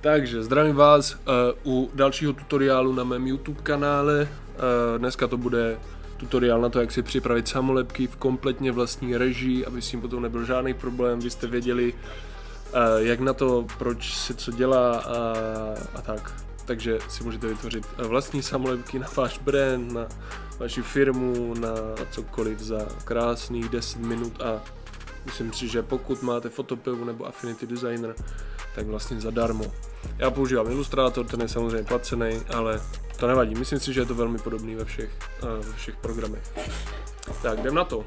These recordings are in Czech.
Takže zdravím vás u dalšího tutoriálu na mém YouTube kanále. Dneska to bude tutoriál na to, jak si připravit samolepky v kompletně vlastní režii, aby s tím potom nebyl žádný problém, vy jste věděli, jak na to, proč se co dělá a tak. Takže si můžete vytvořit vlastní samolepky na váš brand, na vaši firmu, na cokoliv za krásných 10 minut a myslím si, že pokud máte Photopea nebo Affinity Designer, tak vlastně zadarmo. Já používám Illustrator, ten je samozřejmě placený, ale to nevadí. Myslím si, že je to velmi podobný ve všech programech. Tak, jdem na to.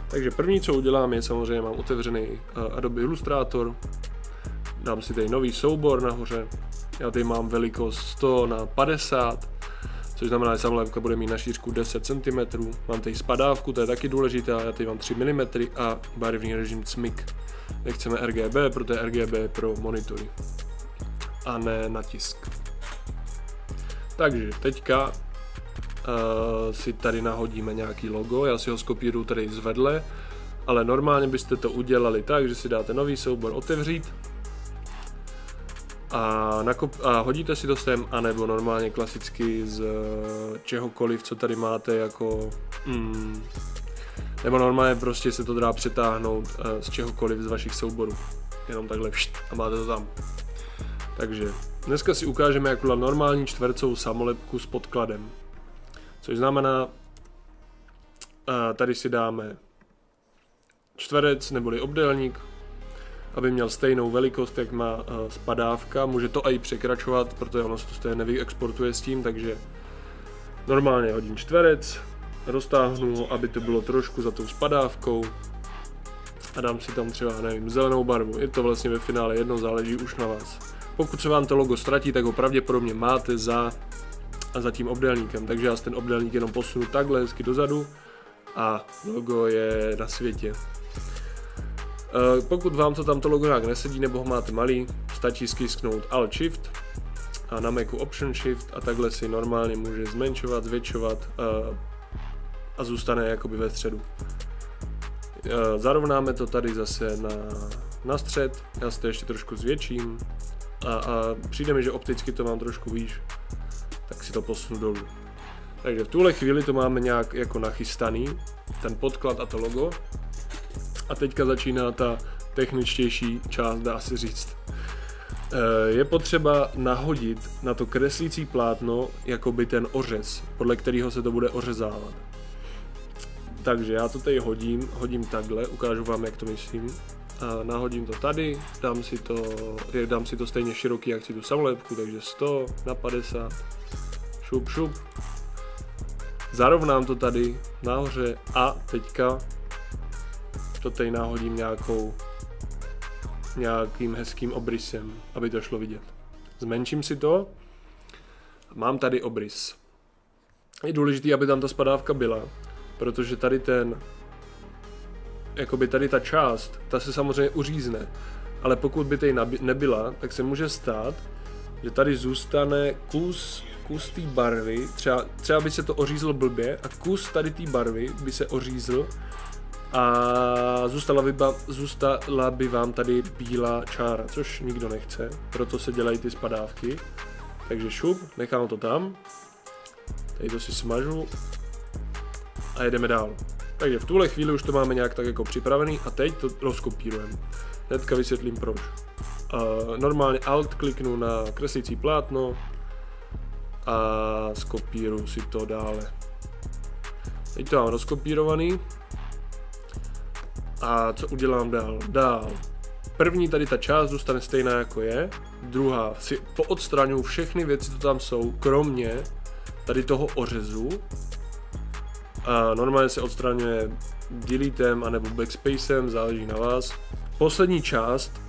Takže první, co udělám, je samozřejmě, mám otevřený Adobe Illustrator. Dám si tady nový soubor nahoře. Já tady mám velikost 100 na 50, což znamená, že samolepka bude mít na šířku 10 cm. Mám tady spadávku, to je taky důležité, já tady mám 3 mm a barevný režim CMYK. Nechceme RGB, protože RGB je pro monitory a ne na tisk. Takže teďka si tady nahodíme nějaký logo, já si ho skopíruju tady zvedle, ale normálně byste to udělali tak, že si dáte nový soubor otevřít a hodíte si to sem, anebo normálně klasicky z čehokoliv, co tady máte jako nebo normálně prostě se to dá přetáhnout z čehokoliv z vašich souborů. Jenom takhle a máte to tam. Takže dneska si ukážeme, jak udělat normální čtvercovou samolepku s podkladem. Což znamená, tady si dáme čtverec neboli obdélník, aby měl stejnou velikost, jak má spadávka. Může to i překračovat, protože ono se to stejně nevyexportuje s tím, takže normálně hodím čtverec, roztáhnu ho, aby to bylo trošku za tou spadávkou a dám si tam třeba, nevím, zelenou barvu. Je to vlastně ve finále jedno, záleží už na vás. Pokud se vám to logo ztratí, tak ho pravděpodobně máte za tím obdélníkem, takže já ten obdélník jenom posunu takhle hezky dozadu a logo je na světě. Pokud vám to tamto logo nějak nesedí nebo ho máte malý, stačí stisknout Alt Shift a na Macu Option Shift a takhle si normálně může zmenšovat, zvětšovat a zůstane jakoby ve středu. Zarovnáme to tady zase na střed, já si to ještě trošku zvětším a přijde mi, že opticky to mám trošku výš, tak si to posunu dolů. Takže v tuhle chvíli to máme nějak jako nachystaný, ten podklad a to logo. A teďka začíná ta techničtější část, dá se říct. Je potřeba nahodit na to kreslící plátno jakoby ten ořez, podle kterého se to bude ořezávat. Takže já to tady hodím takhle, ukážu vám, jak to myslím. A nahodím to tady, dám si to stejně široký, jak si tu samolepku, takže 100 na 50, šup šup. Zarovnám to tady nahoře a teďka to tady nahodím nějakým hezkým obrysem, aby to šlo vidět. Zmenším si to. Mám tady obrys. Je důležité, aby tam ta spadávka byla, protože tady tady ta část, ta se samozřejmě uřízne, ale pokud by tady nebyla, tak se může stát, že tady zůstane kus té barvy, třeba by se to ořízlo blbě a kus tady té barvy by se ořízl a zůstala by vám tady bílá čára, což nikdo nechce, proto se dělají ty spadávky. Takže šup, nechám to tam, tady to si smažu a jedeme dál. Takže v tuhle chvíli už to máme nějak tak jako připravený a teď to rozkopírujeme. Hnedka vysvětlím proč. Normálně Alt kliknu na kreslící plátno a skopíruju si to dále. Teď to mám rozkopírovaný. A co udělám dál? První tady ta část zůstane stejná jako je, druhá si poodstraňuji všechny věci, co tam jsou, kromě tady toho ořezu. A normálně se odstraňuje deletem anebo backspacem, záleží na vás. Poslední část,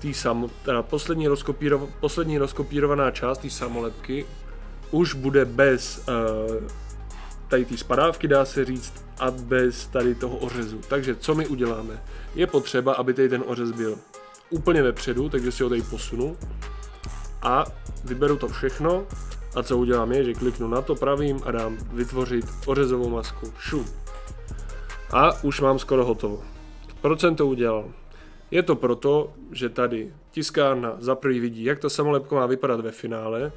poslední rozkopírovaná část té samolepky už bude bez tady té spadávky, dá se říct, a bez tady toho ořezu. Takže co my uděláme? Je potřeba, aby tady ten ořez byl úplně vepředu, takže si ho tady posunu a vyberu to všechno a co udělám je, že kliknu na to pravým a dám vytvořit ořezovou masku. Šup. A už mám skoro hotovo. Proč jsem to udělal? Je to proto, že tady tiskárna za prvý vidí, jak ta samolepka má vypadat ve finále,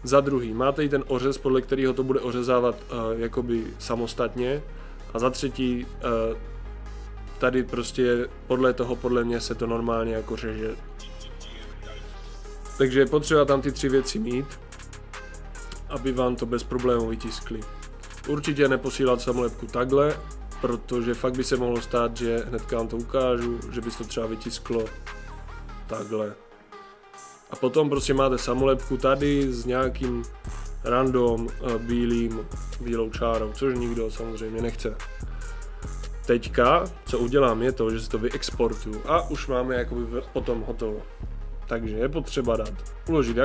za druhý máte i ten ořez, podle kterého to bude ořezávat jakoby samostatně, a za třetí tady prostě podle mě se to normálně jako řeže. Takže je potřeba tam ty 3 věci mít, aby vám to bez problémů vytiskli. Určitě neposílat samolepku takhle, protože fakt by se mohlo stát, že hnedka vám to ukážu, že by se to třeba vytisklo takhle. A potom prostě máte samolepku tady s nějakým random bílou čárou, což nikdo samozřejmě nechce. Teďka, co udělám, je to, že si to vyexportuju a už máme jakoby potom hotovo. Takže je potřeba dát uložit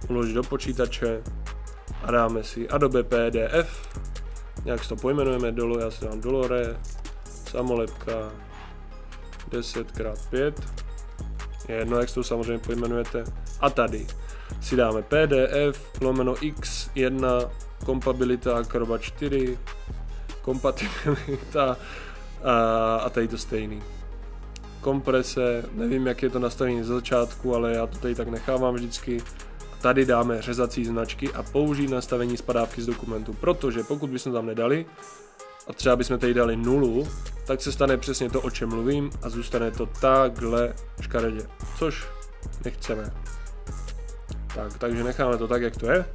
uložit do počítače a dáme si Adobe PDF, nějak si to pojmenujeme, já si dám Dolore, samolepka 10x5, je jedno, jak si to samozřejmě pojmenujete, a tady si dáme PDF /x1 kompatibilita Acrobat 4, kompatibilita a tady to stejný. Komprese, nevím, jak je to nastavení ze začátku, ale já to tady tak nechávám vždycky. Tady dáme řezací značky a použít nastavení spadávky z dokumentu, protože pokud bychom tam nedali a třeba bychom tady dali 0, tak se stane přesně to, o čem mluvím, a zůstane to takhle škaredě, což nechceme. Takže necháme to tak, jak to je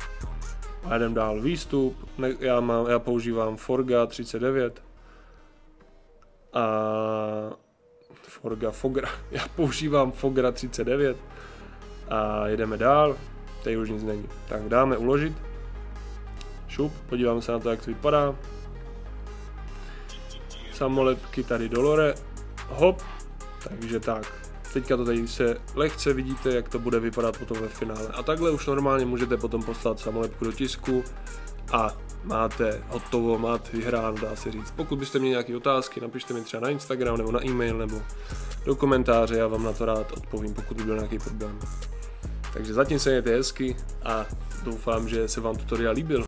a jdem dál. Výstup, já používám Forga 39 a já používám Fogra 39 a jedeme dál, tady už nic není. Tak dáme uložit, šup, podíváme se na to, jak to vypadá. Samolepky tady Dolore, hop, takže tak. Teďka to tady se lehce vidíte, jak to bude vypadat potom ve finále. A takhle už normálně můžete potom poslat samolepku do tisku a máte hotovo, máte vyhráno, dá se říct. Pokud byste měli nějaké otázky, napište mi třeba na Instagram nebo na e-mail nebo do komentáře, já vám na to rád odpovím, pokud by byl nějaký problém. Takže zatím se mějte hezky a doufám, že se vám tutoriál líbil.